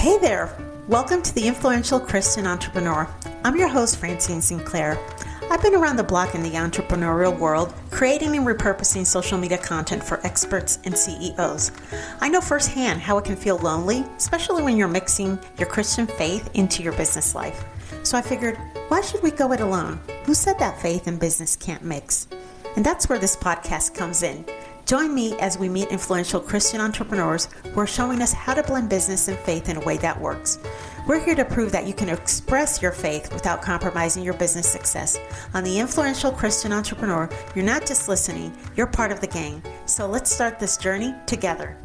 Hey there! Welcome to the Influential Christian Entrepreneur. I'm your host, Francine Sinclair. I've been around the block in the entrepreneurial world, creating and repurposing social media content for experts and CEOs. I know firsthand how it can feel lonely, especially when you're mixing your Christian faith into your business life. So I figured, why should we go it alone? Who said that faith and business can't mix? And that's where this podcast comes in. Join me as we meet influential Christian entrepreneurs who are showing us how to blend business and faith in a way that works. We're here to prove that you can express your faith without compromising your business success. On the Influential Christian Entrepreneur, you're not just listening, you're part of the gang. So let's start this journey together.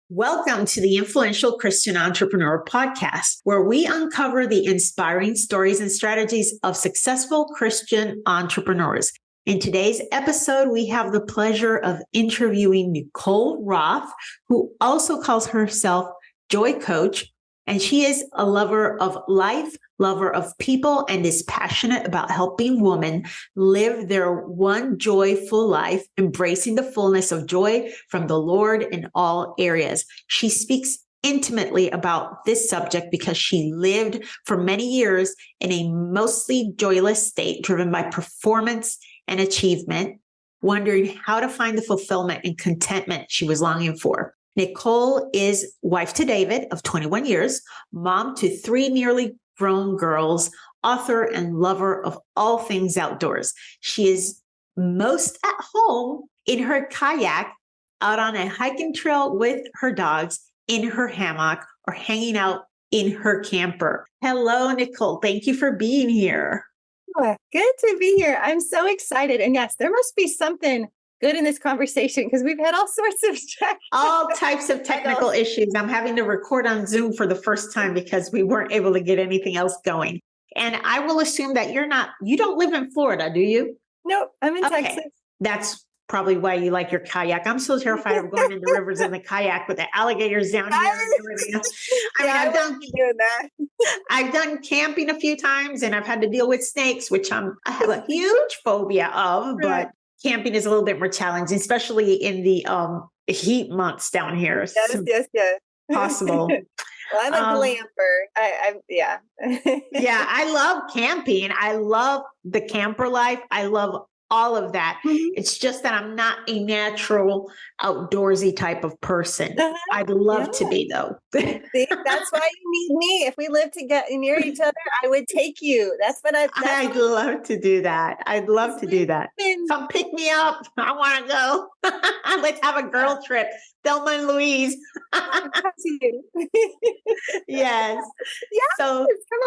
Welcome to the Influential Christian Entrepreneur podcast, where we uncover the inspiring stories and strategies of successful Christian entrepreneurs. In today's episode, we have the pleasure of interviewing Nicole Roth, who also calls herself Joy Coach, and she is a lover of life, lover of people, and is passionate about helping women live their one joyful life, embracing the fullness of joy from the Lord in all areas. She speaks intimately about this subject because she lived for many years in a mostly joyless state driven by performance and achievement, wondering how to find the fulfillment and contentment she was longing for. Nicole is wife to David of 21 years, mom to 3 nearly grown girls, author and lover of all things outdoors. She is most at home in her kayak, out on a hiking trail with her dogs, in her hammock, or hanging out in her camper. Hello, Nicole. Thank you for being here. Good to be here. I'm so excited. And yes, there must be something good in this conversation because we've had all sorts of all types of technical issues. I'm having to record on Zoom for the first time because we weren't able to get anything else going. And I will assume that you don't live in Florida, do you? Nope, I'm in Texas. That's probably why you like your kayak. I'm so terrified of going in the rivers in the kayak with the alligators down here and everything else. I've done camping a few times and I've had to deal with snakes, which I have a huge phobia of, but camping is a little bit more challenging, especially in the heat months down here. Yes. Possible. Well, I'm a glamper. Yeah, I love camping. I love the camper life. I love all of that. Mm-hmm. It's just that I'm not a natural outdoorsy type of person. I'd love to be, though. See, that's why you need me. If we lived near each other, I would take you. I'd love to do that. I'd love to do that. Come pick me up. I want to go. Let's have a girl trip. Thelma and Louise. Yes. So come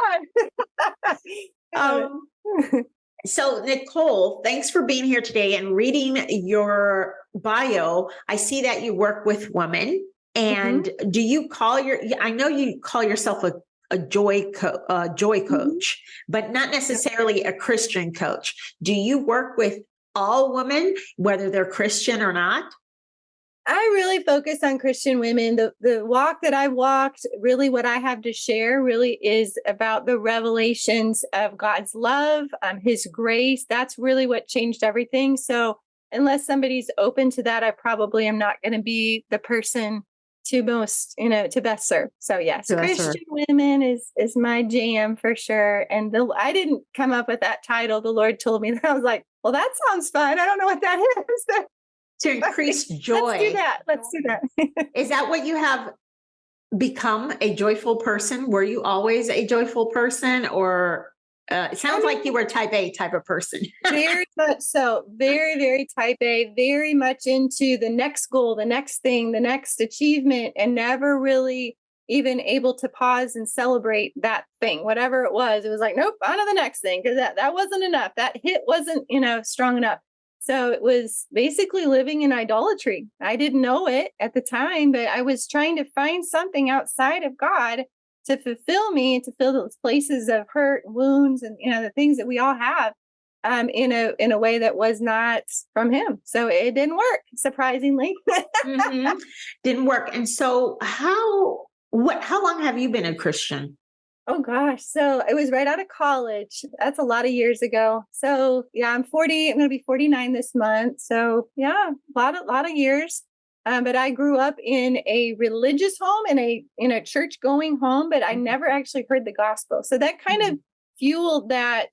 on. So Nicole, thanks for being here today and reading your bio. I see that you work with women, and do you I know you call yourself a joy coach, but not necessarily a Christian coach. Do you work with all women, whether they're Christian or not? I really focus on Christian women. The walk that I've walked, really what I have to share really is about the revelations of God's love, His grace. That's really what changed everything. So unless somebody's open to that, I probably am not going to be the person to best serve. So yes, Christian women is my jam for sure. And I didn't come up with that title. The Lord told me that. I was like, well, that sounds fun. I don't know what that is. To increase joy. Let's do that. Is that what you have become, a joyful person? Were you always a joyful person, or it sounds like you were type A type of person? Very much so. Very, very type A, very much into the next goal, the next thing, the next achievement, and never really even able to pause and celebrate that thing, whatever it was. It was like, nope, on to the next thing, because that wasn't enough. That hit wasn't, strong enough. So it was basically living in idolatry. I didn't know it at the time, but I was trying to find something outside of God to fulfill me, to fill those places of hurt, wounds, and the things that we all have, in a way that was not from Him. So it didn't work, surprisingly. Didn't work. And so how long have you been a Christian? Oh gosh. So it was right out of college. That's a lot of years ago. So yeah, I'm 40. I'm going to be 49 this month. So yeah, lot of years. But I grew up in a religious home, in a church going home, but I never actually heard the gospel. So that kind of fueled that,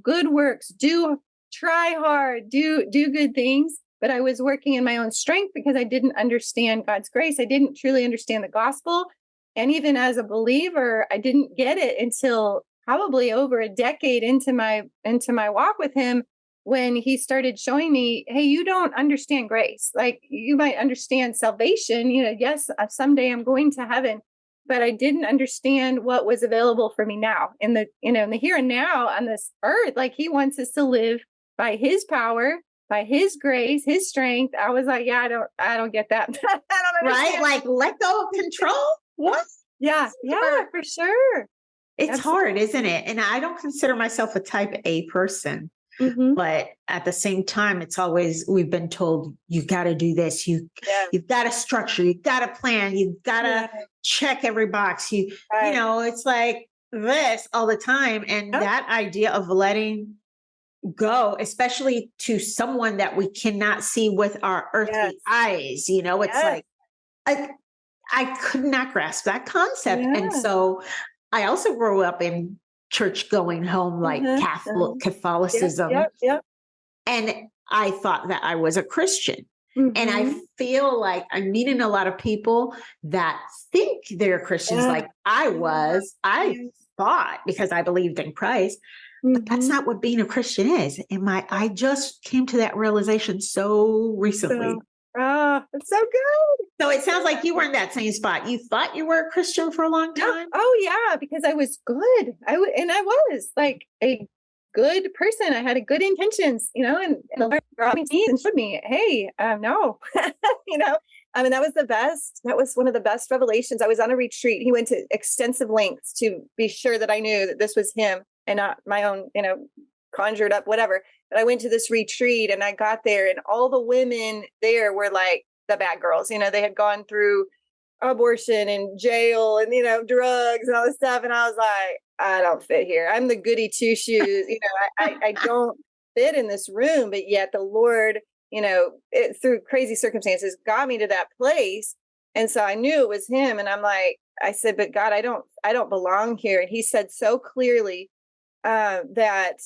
good works, do try hard, do good things. But I was working in my own strength because I didn't understand God's grace. I didn't truly understand the gospel. And even as a believer, I didn't get it until probably over a decade into my walk with him, when he started showing me, hey, you don't understand grace. Like, you might understand salvation, yes, someday I'm going to heaven, but I didn't understand what was available for me now in the, in the here and now on this earth. Like, he wants us to live by his power, by his grace, his strength. I was like, yeah, I don't get that. I don't Right? understand. Like, let go of control. What? Yeah, for sure. It's Absolutely. hard, isn't it? And I don't consider myself a type A person, Mm-hmm. but at the same time, it's always, we've been told, you got to do this. Yeah. You've got to structure, you've got to plan, you've got to Yeah. check every box. Right. It's like this all the time. And Yep. that idea of letting go, especially to someone that we cannot see with our earthly Yes. eyes, it's Yes. like, I could not grasp that concept. And Yeah. so I also grew up in church going home, like Catholicism. Yep. And I thought that I was a Christian. And I Mhm. feel like I'm meeting a lot of people that think they're Christians, Yeah. like I was. I Yes. thought, because I believed in Christ, but that's Mhm. not what being a Christian is. And I just came to that realization so recently. So, it's so good. So it sounds like you were in that same spot. You thought you were a Christian for a long Yeah. time? Oh yeah, because I was good. I was like a good person. I had a good intentions, and the Lord brought me to me and showed me, hey, no, that was the best. That was one of the best revelations. I was on a retreat. He went to extensive lengths to be sure that I knew that this was him and not my own, conjured up whatever. But I went to this retreat and I got there, and all the women there were like the bad girls. They had gone through abortion and jail and drugs and all this stuff, and I was like, I don't fit here. I'm the goody two shoes. I don't fit in this room. But yet the Lord, through crazy circumstances, got me to that place. And so I knew it was him. And I'm like, I said, but God, I don't belong here. And he said so clearly, that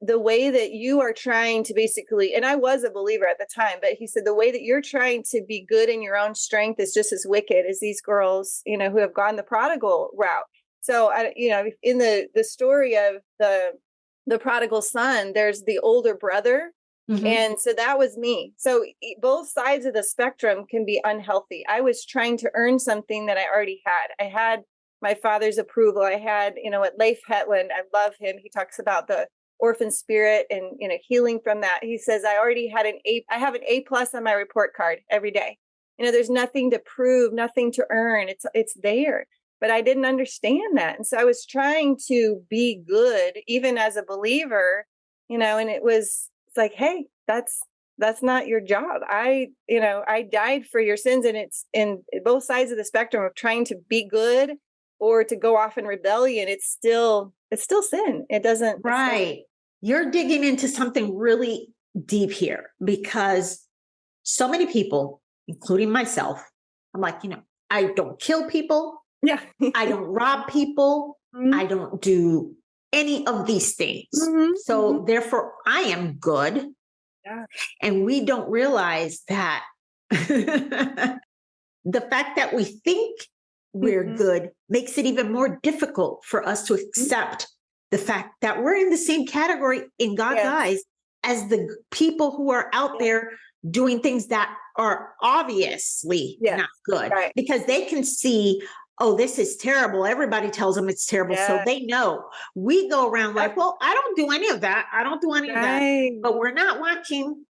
the way that you are trying to basically, and I was a believer at the time, but he said, the way that you're trying to be good in your own strength is just as wicked as these girls, who have gone the prodigal route. So, in the story of the prodigal son, there's the older brother. Mhm. And so that was me. So both sides of the spectrum can be unhealthy. I was trying to earn something that I already had. I had my father's approval. I had, at Leif Hetland, I love him. He talks about the orphan spirit and, healing from that. He says, I have an A+ on my report card every day. There's nothing to prove, nothing to earn. It's there. But I didn't understand that. And so I was trying to be good, even as a believer, and it's like, hey, that's not your job. I died for your sins. And it's in both sides of the spectrum of trying to be good or to go off in rebellion. It's still sin. It doesn't. Right. You're digging into something really deep here, because so many people, including myself, I'm like, I don't kill people. Yeah. I don't rob people. Mhm. I don't do any of these things. Mhm. So therefore I am good. Yeah. And we don't realize that the fact that we think we're Mhm. good makes it even more difficult for us to accept the fact that we're in the same category in God's Yes. eyes as the people who are out there doing things that are obviously not good, Right. because they can see, oh, this is terrible. Everybody tells them it's terrible. So they know. We go around like, well, I don't do any of that. I don't do any of that. But we're not watching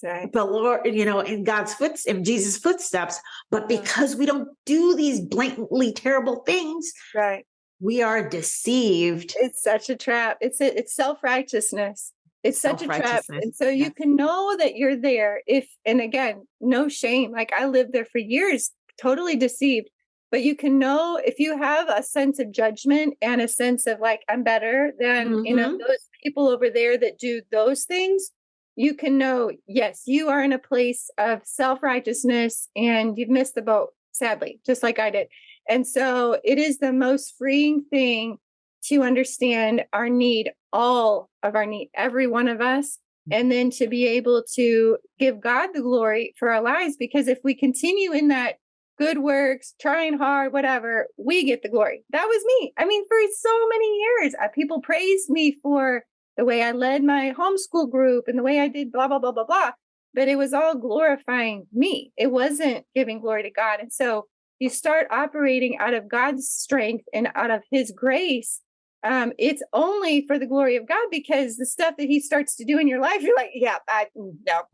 the Lord, in in Jesus' footsteps. But because we don't do these blatantly terrible things, Right. we are deceived. It's such a trap. It's self-righteousness. It's such a trap. Self-righteousness. And so you can know that you're there and again, no shame. Like I lived there for years, totally deceived. But you can know if you have a sense of judgment and a sense of like, I'm better than, those people over there that do those things, you can know, yes, you are in a place of self-righteousness and you've missed the boat, sadly, just like I did. And so it is the most freeing thing to understand our need, all of our need, every one of us, and then to be able to give God the glory for our lives. Because if we continue in that good works, trying hard, whatever, we get the glory. That was me. I mean, for so many years, people praised me for the way I led my homeschool group and the way I did blah, blah, blah, blah, blah. But it was all glorifying me. It wasn't giving glory to God. And so you start operating out of God's strength and out of his grace. It's only for the glory of God, because the stuff that he starts to do in your life, you're like, yeah, I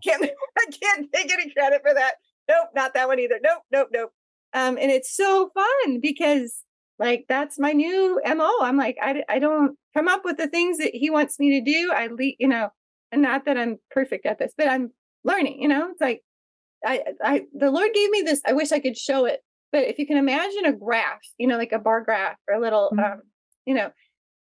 can't take any credit for that. Nope, not that one either. Nope. And it's so fun because like, that's my new MO. I'm like, I don't come up with the things that he wants me to do. And not that I'm perfect at this, but I'm learning, it's like, the Lord gave me this. I wish I could show it, but if you can imagine a graph, like a bar graph or a little,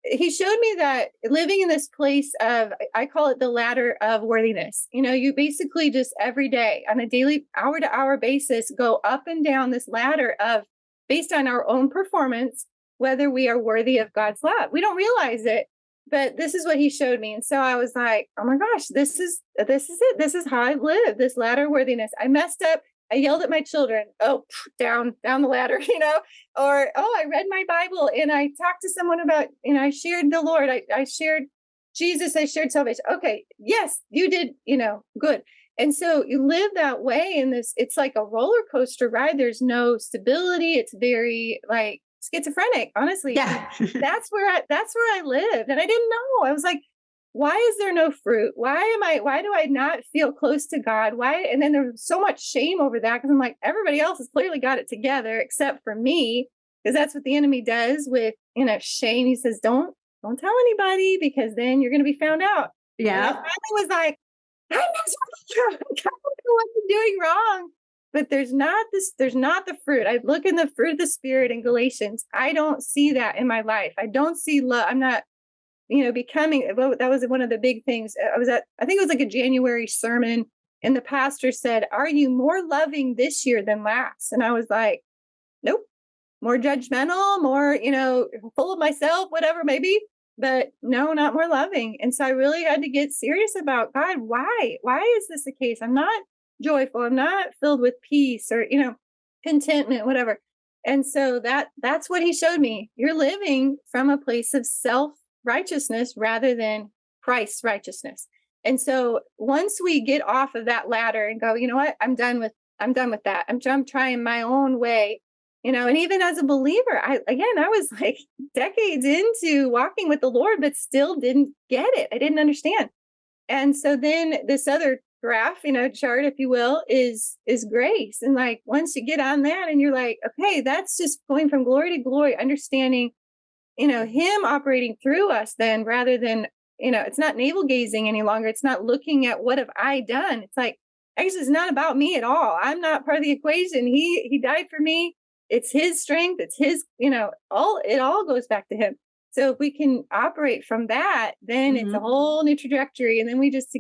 he showed me that living in this place of, I call it the ladder of worthiness. You basically just every day on a daily hour to hour basis, go up and down this ladder of based on our own performance, whether we are worthy of God's love. We don't realize it, but this is what he showed me. And so I was like, oh my gosh, this is it. This is how I live, this ladder of worthiness. I messed up. I yelled at my children, down the ladder, or, I read my Bible and I talked to someone about, I shared the Lord. I shared Jesus. I shared salvation. Okay. Yes, you did, good. And so you live that way in this, it's like a roller coaster ride. There's no stability. It's very like schizophrenic, honestly. Yeah. That's where I lived. And I didn't know. I was like, why is there no fruit? Why do I not feel close to God? Why? And then there's so much shame over that. Cause I'm like, everybody else has clearly got it together except for me. Cause that's what the enemy does with, shame. He says, don't tell anybody because then you're going to be found out. Yeah. And I finally was like, I don't know what I'm doing wrong. But there's not the fruit. I look in the fruit of the Spirit in Galatians. I don't see that in my life. I don't see love. I'm not, becoming, that was one of the big things. I think it was like a January sermon, and the pastor said, are you more loving this year than last? And I was like, nope, more judgmental, more, full of myself, whatever, maybe. But no, not more loving. And so I really had to get serious about God. Why is this the case? I'm not joyful. I'm not filled with peace or, contentment, whatever. And so that's what he showed me. You're living from a place of self-righteousness rather than Christ's righteousness. And so once we get off of that ladder and go, you know what, I'm done with that. I'm trying my own way. And even as a believer, I was like decades into walking with the Lord, but still didn't get it. I didn't understand. And so then this other graph, chart, if you will, is grace. And like, once you get on that and you're like, okay, that's just going from glory to glory, understanding, him operating through us then rather than, it's not navel gazing any longer. It's not looking at what have I done. It's like, actually, it's not about me at all. I'm not part of the equation. He died for me. It's his strength. It's his, it all goes back to him. So if we can operate from that, then it's a whole new trajectory. And then we just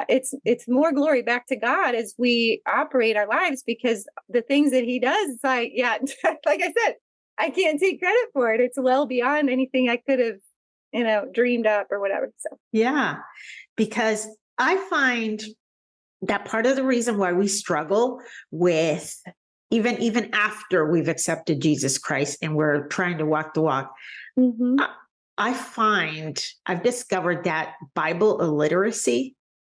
it's more glory back to God as we operate our lives, because the things that he does, it's like, yeah, like I said, I can't take credit for it. It's well beyond anything I could have, dreamed up or whatever. So, yeah, because I find that part of the reason why we struggle with even after we've accepted Jesus Christ and we're trying to walk the walk, I've discovered that Bible illiteracy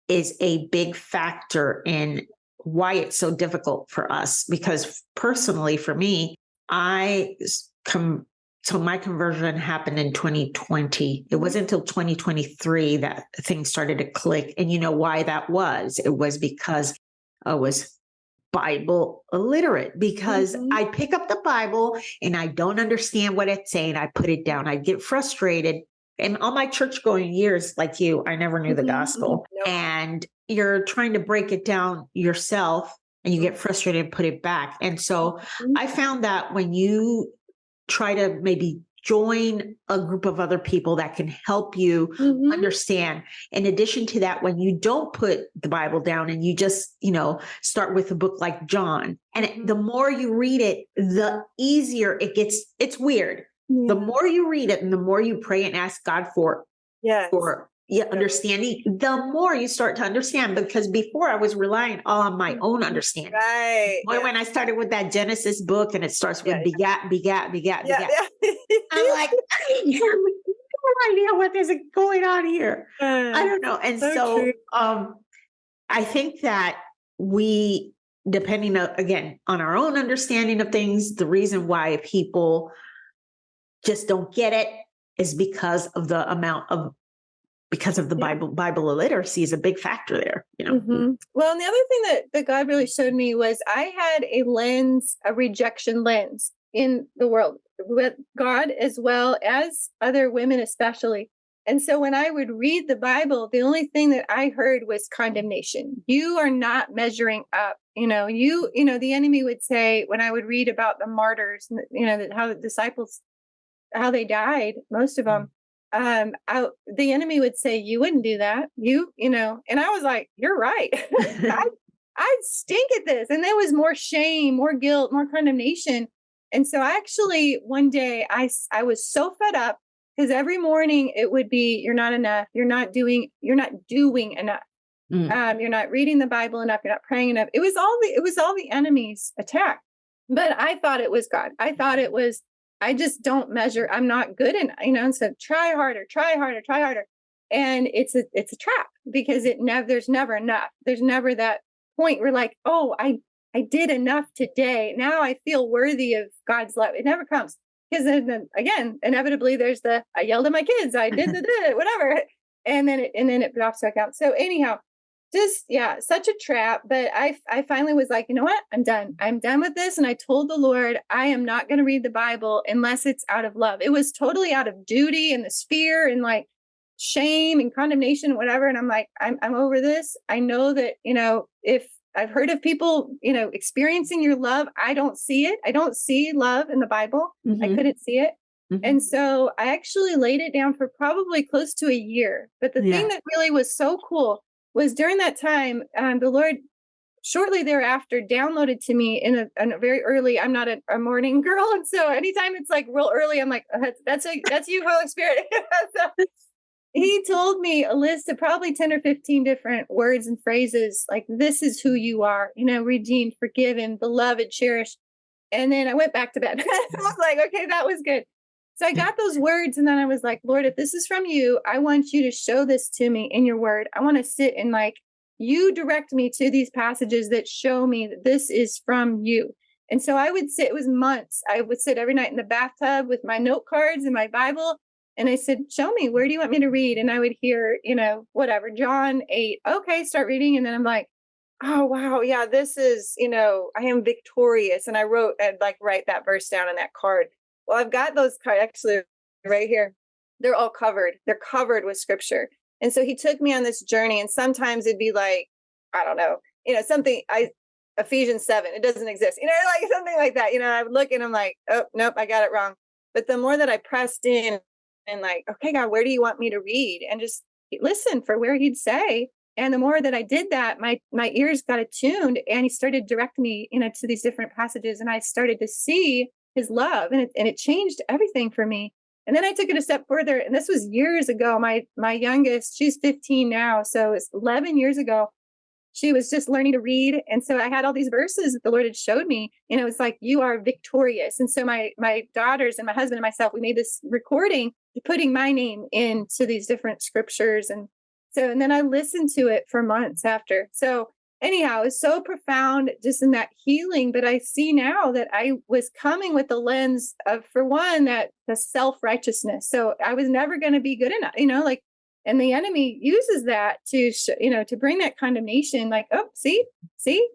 is a big factor in why it's so difficult for us. Because personally, for me, so my conversion happened in 2020. It wasn't until 2023 that things started to click. And you know why that was? It was because I was Bible illiterate, because I pick up the Bible and I don't understand what it's saying. I put it down. I get frustrated. And all my church going years, like you, I never knew the gospel. And you're trying to break it down yourself. and you get frustrated and put it back. And so I found that when you try to maybe join a group of other people that can help you understand. In addition to that, when you don't put the Bible down and you just, start with a book like John, and the more you read it, the easier it gets. It's weird. Yeah. The more you read it and the more you pray and ask God for understanding, the more you start to understand, because before I was relying on my own understanding. Right. When I started with that Genesis book and it starts with begat. I'm like, I have no idea what is going on here. I don't know. And so I think that we, depending again on our own understanding of things, the reason why people just don't get it is because of the Bible illiteracy is a big factor there, Well, and the other thing that God really showed me was I had a rejection lens in the world with God as well as other women, especially. And so when I would read the Bible, the only thing that I heard was condemnation. You are not measuring up. The enemy would say, when I would read about the martyrs, how the disciples, how they died, most of them, the enemy would say, you wouldn't do that. And I was like, you're right. I stink at this. And there was more shame, more guilt, more condemnation. And so actually one day I was so fed up because every morning it would be, you're not enough. You're not doing enough. You're not reading the Bible enough. You're not praying enough. It was all the enemy's attack. But I thought it was God. I thought it was, I just don't measure. I'm not good enough, and so try harder. And it's a trap because there's never enough. There's never that point where like, oh, I did enough today. Now I feel worthy of God's love. It never comes. Because then again, inevitably there's I yelled at my kids. I did whatever. And then it drops back out. So anyhow, such a trap. But I finally was like, you know what? I'm done. I'm done with this. And I told the Lord, I am not going to read the Bible unless it's out of love. It was totally out of duty and this fear and like shame and condemnation and whatever. And I'm like, I'm over this. I know that, if I've heard of people, experiencing your love, I don't see it. I don't see love in the Bible. I couldn't see it. And so I actually laid it down for probably close to a year. But the thing that really was so cool was during that time, the Lord shortly thereafter downloaded to me in a very early, I'm not a morning girl. And so anytime it's like real early, I'm like, that's you, Holy Spirit. So he told me a list of probably 10 or 15 different words and phrases. Like, this is who you are, redeemed, forgiven, beloved, cherished. And then I went back to bed. I was like, okay, that was good. So I got those words. And then I was like, Lord, if this is from you, I want you to show this to me in your word. I want to sit and you direct me to these passages that show me that this is from you. And so I would sit, it was months. I would sit every night in the bathtub with my note cards and my Bible. And I said, show me, where do you want me to read? And I would hear, whatever, John 8. Okay, start reading. And then I'm like, oh, wow. Yeah, this is, I am victorious. And I'd write that verse down on that card. Well, I've got those cards actually right here. They're all covered. They're covered with scripture. And so he took me on this journey. And sometimes it'd be like, I don't know, something, Ephesians 7, it doesn't exist, like something like that. I would look and I'm like, oh, nope, I got it wrong. But the more that I pressed in and like, okay, God, where do you want me to read? And just listen for where he'd say. And the more that I did that, my ears got attuned and he started directing me, to these different passages. And I started to see his love and it changed everything for me. And then I took it a step further. And this was years ago. My youngest, she's 15 now. So it's 11 years ago. She was just learning to read. And so I had all these verses that the Lord had showed me. And it was like, you are victorious. And so my daughters and my husband and myself, we made this recording putting my name into these different scriptures. And then I listened to it for months after. So anyhow, it was so profound just in that healing. But I see now that I was coming with the lens of, for one, that the self-righteousness. So I was never going to be good enough, and the enemy uses that to, to bring that condemnation, like, oh, see,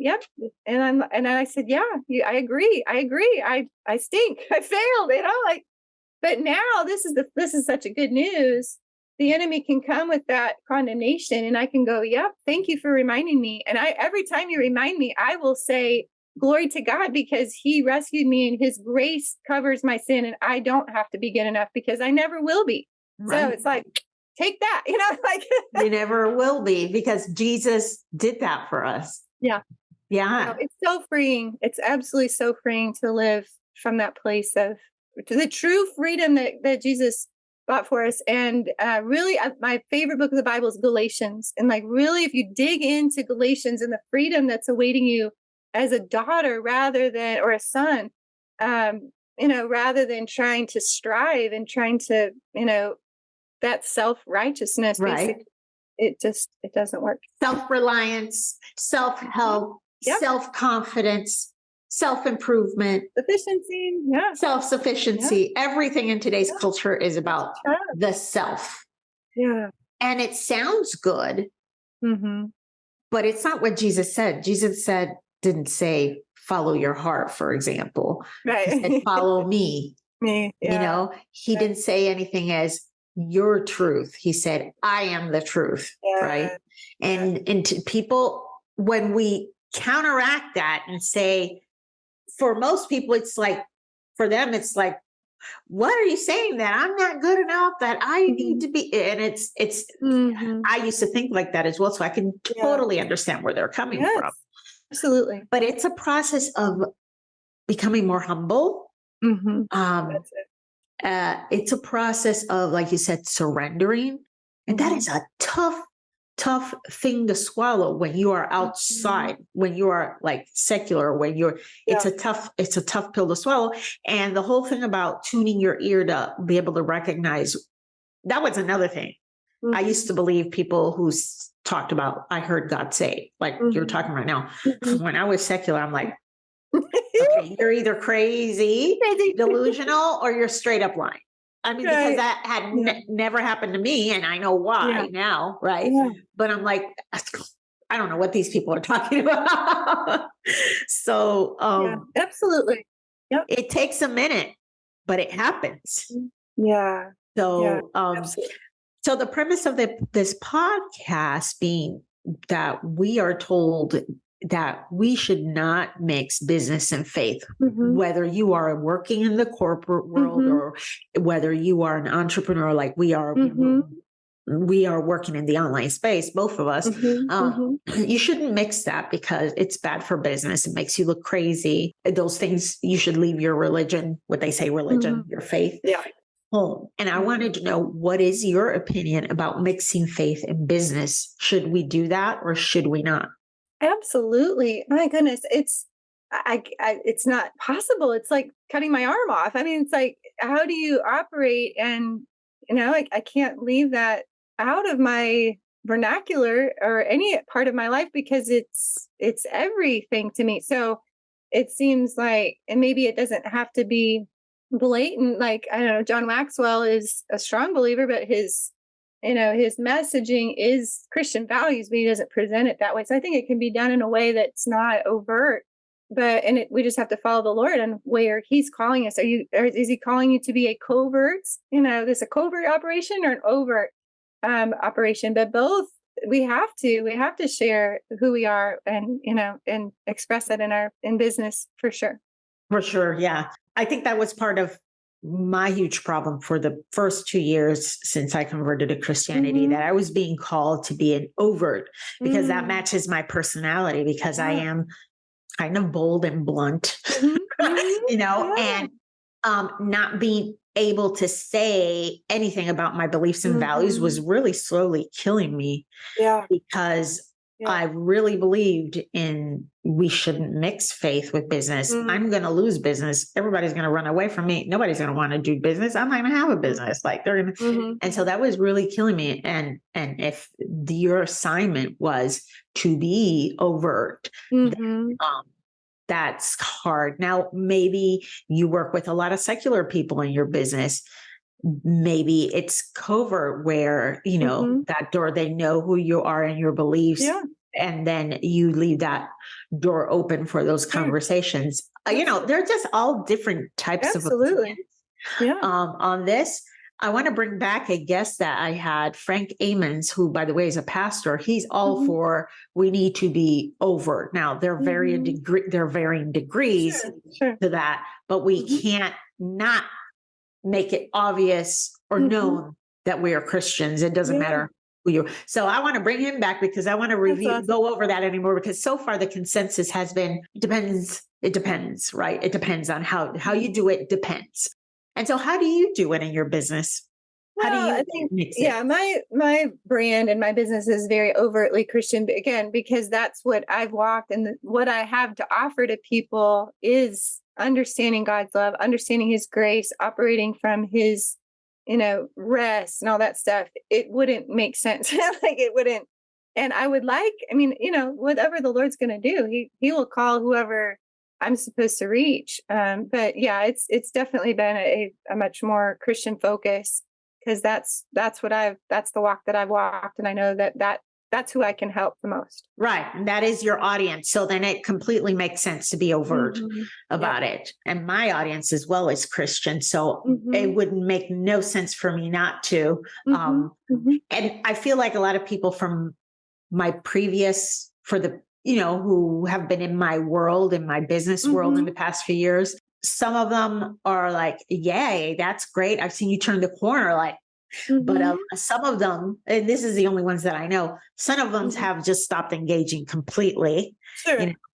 yep. And I said, yeah, I agree. I stink. I failed, but now this is such a good news the enemy can come with that condemnation, and I can go, yep, thank you for reminding me. And every time you remind me, I will say, glory to God, because he rescued me and his grace covers my sin. And I don't have to be good enough because I never will be. Right. So it's like, take that, like you never will be, because Jesus did that for us. Yeah. Yeah. It's so freeing. It's absolutely so freeing to live from that place of the true freedom that Jesus bought for us. And really, my favorite book of the Bible is Galatians. And like, really, if you dig into Galatians and the freedom that's awaiting you as a daughter rather than, or a son, rather than trying to strive and trying to, that self-righteousness, right. Basically, it doesn't work. Self-reliance, self-help, yep. Self-confidence, self-improvement, sufficiency, yeah, self-sufficiency. Yeah. Everything in today's culture is about the self. Yeah. And it sounds good, but it's not what Jesus said. Jesus didn't say, follow your heart, for example. Right. He said, follow me. Me. Yeah. He didn't say anything as your truth. He said, I am the truth. Yeah. Right. And to people, when we counteract that and say, for most people, it's like, for them, it's like, what are you saying, that I'm not good enough, that I need to be? And it's, I used to think like that as well. So I can totally understand where they're coming from. Absolutely. But it's a process of becoming more humble. That's it. It's a process of, like you said, surrendering. And that is a tough thing to swallow when you are outside, when you are like secular, when it's a tough pill to swallow. And the whole thing about tuning your ear to be able to recognize, that was another thing. I used to believe people who talked about, I heard God say, like you're talking right now. When I was secular, I'm like, okay, you're either crazy, delusional, or you're straight up lying. I mean, because that had never happened to me, and I know why now, right? Yeah. But I'm like, I don't know what these people are talking about. So, absolutely. Yep. It takes a minute, but it happens. Yeah. So, so the premise of this podcast being that we are told that we should not mix business and faith, whether you are working in the corporate world or whether you are an entrepreneur like we are. We are working in the online space, both of us. You shouldn't mix that because it's bad for business. It makes you look crazy. Those things, you should leave your religion, what they say, religion, your faith, home. And I wanted to know, what is your opinion about mixing faith and business? Should we do that or should we not? Absolutely. My goodness. It's not possible. It's like cutting my arm off. I mean, it's like, how do you operate? And, I can't leave that out of my vernacular or any part of my life because it's everything to me. So it seems like, and maybe it doesn't have to be blatant. Like, I don't know, John Maxwell is a strong believer, but his messaging is Christian values, but he doesn't present it that way. So I think it can be done in a way that's not overt, we just have to follow the Lord on where he's calling us. Is he calling you to be a covert, a covert operation or an overt operation? But both, we have to share who we are and express that in business for sure. For sure. Yeah. I think that was part of my huge problem for the first 2 years since I converted to Christianity, that I was being called to be an overt because that matches my personality, because I am kind of bold and blunt, and not being able to say anything about my beliefs and values was really slowly killing me because I really believed in, we shouldn't mix faith with business. I'm going to lose business. Everybody's going to run away from me. Nobody's going to want to do business. I'm not going to have a business. Like they're going to, and so that was really killing me. And if your assignment was to be overt, then, that's hard. Now, maybe you work with a lot of secular people in your business. Maybe it's covert where, that door, they know who you are and your beliefs. Yeah. And then you leave that door open for those conversations. They're just all different types of opinions on this. I want to bring back a guest that I had, Frank Amons, who, by the way, is a pastor. He's all for we need to be overt. Now, there are varying degrees Sure. to that, but we can't not make it obvious or known that we are Christians. It doesn't matter who you are. So I want to bring him back because I want to go over that anymore, because so far the consensus has been, it depends, right? It depends on how you do it, depends. And so how do you do it in your business? How do you I think, mix it? my brand and my business is very overtly Christian, but again, because that's what I've walked, and what I have to offer to people is understanding God's love, understanding his grace, operating from his, rest and all that stuff. It wouldn't make sense. Like it wouldn't. And I would whatever the Lord's going to do, he will call whoever I'm supposed to reach. But yeah, it's definitely been a much more Christian focus, because that's the walk that I've walked. And I know that's who I can help the most. Right. And that is your audience. So then it completely makes sense to be overt about it. And my audience as well is Christian. So it would make no sense for me not to. And I feel like a lot of people from my previous, who have been in my world, in my business world in the past few years, some of them are like, yay, that's great. I've seen you turn the corner. Like, but some of them, and this is the only ones that I know, some of them have just stopped engaging completely,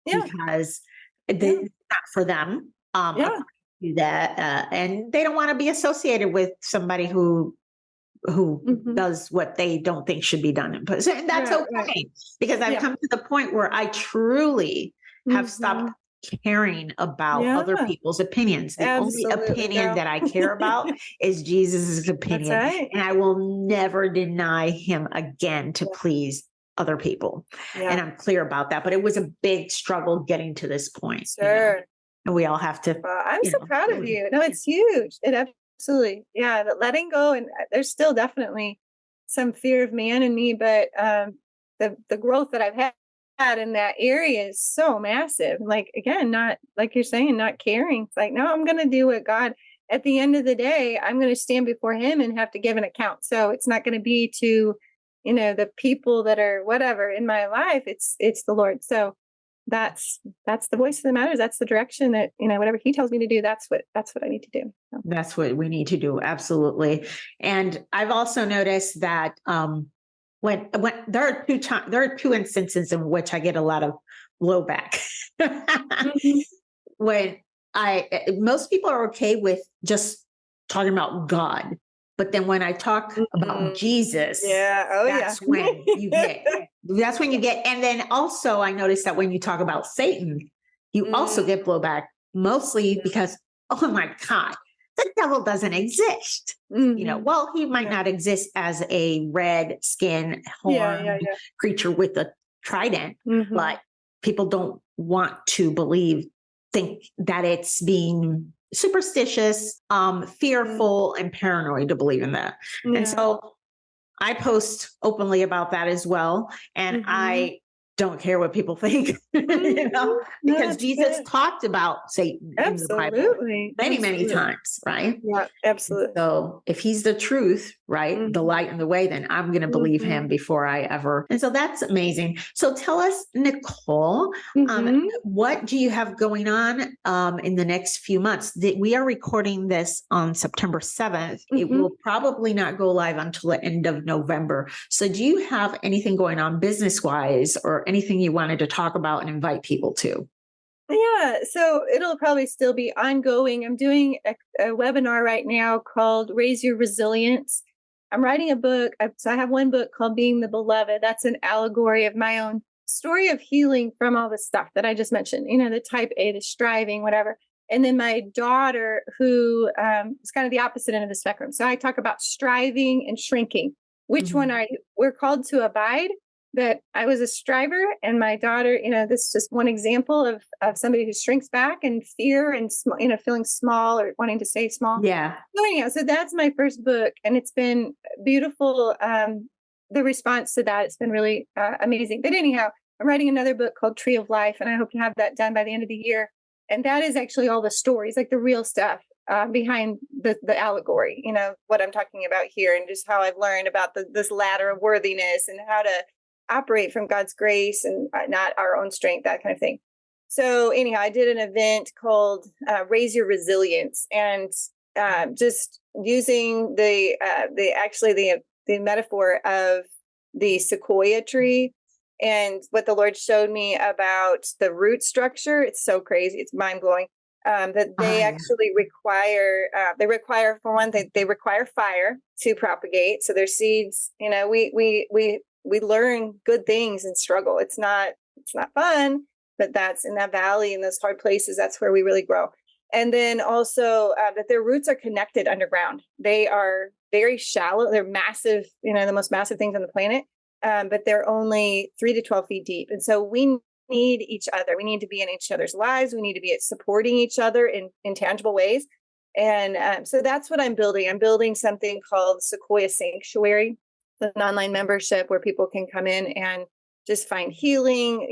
because it's not for them. Do that, and they don't want to be associated with somebody who does what they don't think should be done. And that's okay, because I've come to the point where I truly have stopped caring about other people's opinions. The only opinion that I care about is Jesus's opinion. That's right. And I will never deny him again to please other people. And I'm clear about that. But it was a big struggle getting to this point. Sure. And we all have to. Well, I'm so proud of you. No, it's huge. It absolutely. Yeah. The letting go. And there's still definitely some fear of man in me, but the growth that I've had in that area is so massive. Like, again, not like you're saying, not caring. It's like, no, I'm going to do what God, at the end of the day, I'm going to stand before him and have to give an account. So it's not going to be to, the people that are whatever in my life. It's the Lord. So that's the voice that matters. That's the direction that, whatever he tells me to do, that's what I need to do. So. That's what we need to do. Absolutely. And I've also noticed that, when there are two instances in which I get a lot of blowback. When most people are okay with just talking about God, but then when I talk about Jesus, that's when you get, and then also I noticed that when you talk about Satan, you also get blowback, mostly because, oh my God, the devil doesn't exist. Well, he might not exist as a red skin horned creature with a trident, but people don't want to think that it's being superstitious, fearful, and paranoid to believe in that. And so I post openly about that as well. And I don't care what people think, because Jesus talked about Satan in the Bible many times, right? Yeah, absolutely. So if he's the truth, right, the light and the way, then I'm going to believe him before I ever. And so that's amazing. So tell us, Nicole, what do you have going on in the next few months? We are recording this on September 7th. It will probably not go live until the end of November. So do you have anything going on business-wise, or anything you wanted to talk about and invite people to? Yeah, so it'll probably still be ongoing. I'm doing a webinar right now called Raise Your Resilience. I'm writing a book. So I have one book called Being the Beloved. That's an allegory of my own story of healing from all the stuff that I just mentioned, the type A, the striving, whatever. And then my daughter, who is kind of the opposite end of the spectrum. So I talk about striving and shrinking. Which one we're called to abide? That I was a striver, and my daughter, this is just one example of somebody who shrinks back in fear and, feeling small or wanting to stay small. Yeah. So anyhow, so that's my first book, and it's been beautiful. The response to that, it's been really amazing. But anyhow, I'm writing another book called Tree of Life, and I hope to have that done by the end of the year. And that is actually all the stories, like the real stuff behind the allegory, what I'm talking about here, and just how I've learned about this ladder of worthiness and how to operate from God's grace and not our own strength, that kind of thing. So anyhow, I did an event called Raise Your Resilience, and just using the metaphor of the sequoia tree and what the Lord showed me about the root structure. It's so crazy. It's mind blowing. That they actually require, for one thing, they require fire to propagate. So their seeds, we learn good things and struggle. It's not fun, but that's in that valley, in those hard places, that's where we really grow. And then also that their roots are connected underground. They are very shallow. They're massive, the most massive things on the planet, but they're only 3 to 12 feet deep. And so we need each other. We need to be in each other's lives. We need to be supporting each other in tangible ways. And so that's what I'm building. I'm building something called Sequoia Sanctuary, an online membership where people can come in and just find healing,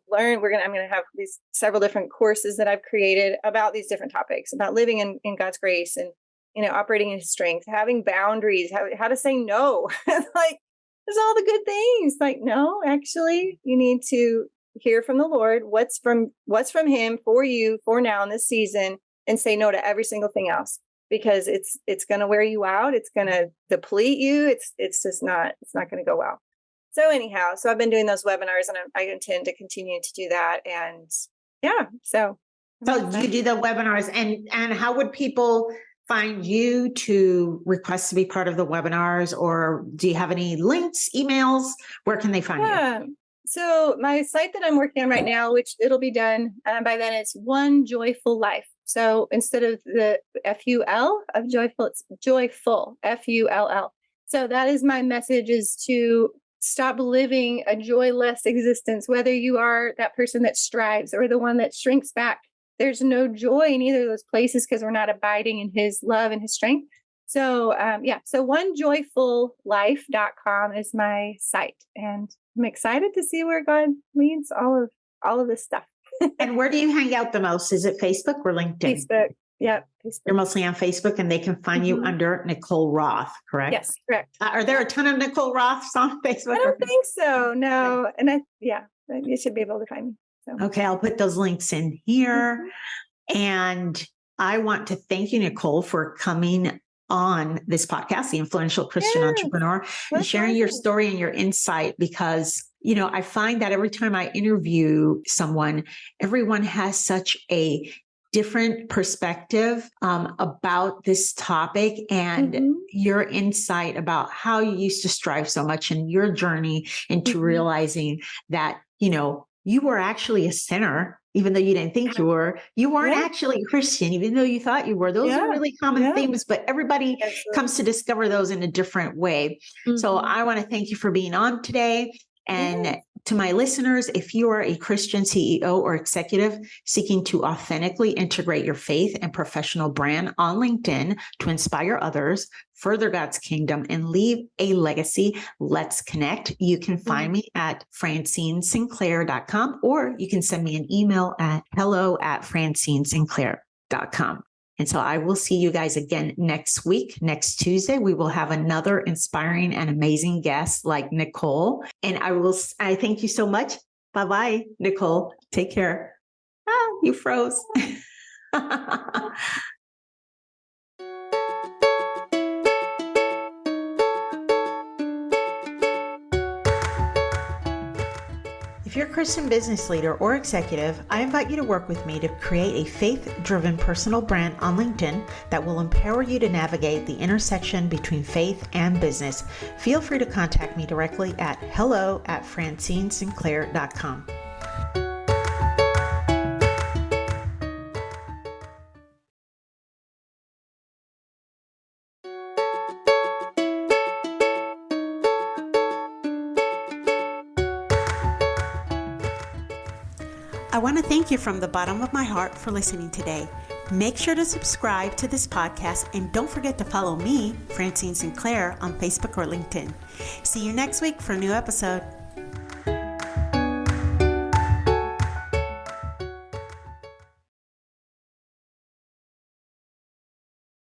learn. I'm going to have these several different courses that I've created about these different topics, about living in God's grace and, operating in His strength, having boundaries, how to say no. Like, there's all the good things. Like, no, actually, you need to hear from the Lord, what's from Him for you, for now in this season, and say no to every single thing else, because it's going to wear you out. It's going to deplete you. It's just not, it's not going to go well. So anyhow, I've been doing those webinars, and I intend to continue to do that. And yeah, so you do the webinars, and how would people find you to request to be part of the webinars? Or do you have any links, emails? Where can they find you? So my site that I'm working on right now, which it'll be done by then, it's One Joyful Life. So instead of the FUL of joyful, it's joyful, FULL. So that is my message, is to stop living a joyless existence, whether you are that person that strives or the one that shrinks back. There's no joy in either of those places because we're not abiding in His love and His strength. So so onejoyfullife.com is my site, and I'm excited to see where God leads all of this stuff. And where do you hang out the most? Is it Facebook or LinkedIn? Facebook. Yeah, Facebook. You're mostly on Facebook, and they can find you under Nicole Roth, correct? Yes, correct. Are there a ton of Nicole Roths on Facebook? I don't think so. No, and you should be able to find me. So. Okay, I'll put those links in here, and I want to thank you, Nicole, for coming on this podcast, The Influential Christian Entrepreneur, and sharing your story and your insight, because, I find that every time I interview someone, everyone has such a different perspective about this topic, and your insight about how you used to strive so much in your journey into realizing that, you were actually a sinner, even though you didn't think you were. You weren't actually a Christian, even though you thought you were. Those are really common themes, but everybody comes to discover those in a different way. So I want to thank you for being on today. And to my listeners, if you are a Christian CEO or executive seeking to authentically integrate your faith and professional brand on LinkedIn to inspire others, further God's kingdom, and leave a legacy, let's connect. You can find me at francineSinclair.com, or you can send me an email at hello@francineSinclair.com. And so I will see you guys again next week. Next Tuesday, we will have another inspiring and amazing guest like Nicole. And I thank you so much. Bye-bye, Nicole. Take care. You froze. If you're a Christian business leader or executive, I invite you to work with me to create a faith-driven personal brand on LinkedIn that will empower you to navigate the intersection between faith and business. Feel free to contact me directly at hello@francineSinclair.com. I want to thank you from the bottom of my heart for listening today. Make sure to subscribe to this podcast, and don't forget to follow me, Francine Sinclair, on Facebook or LinkedIn. See you next week for a new episode.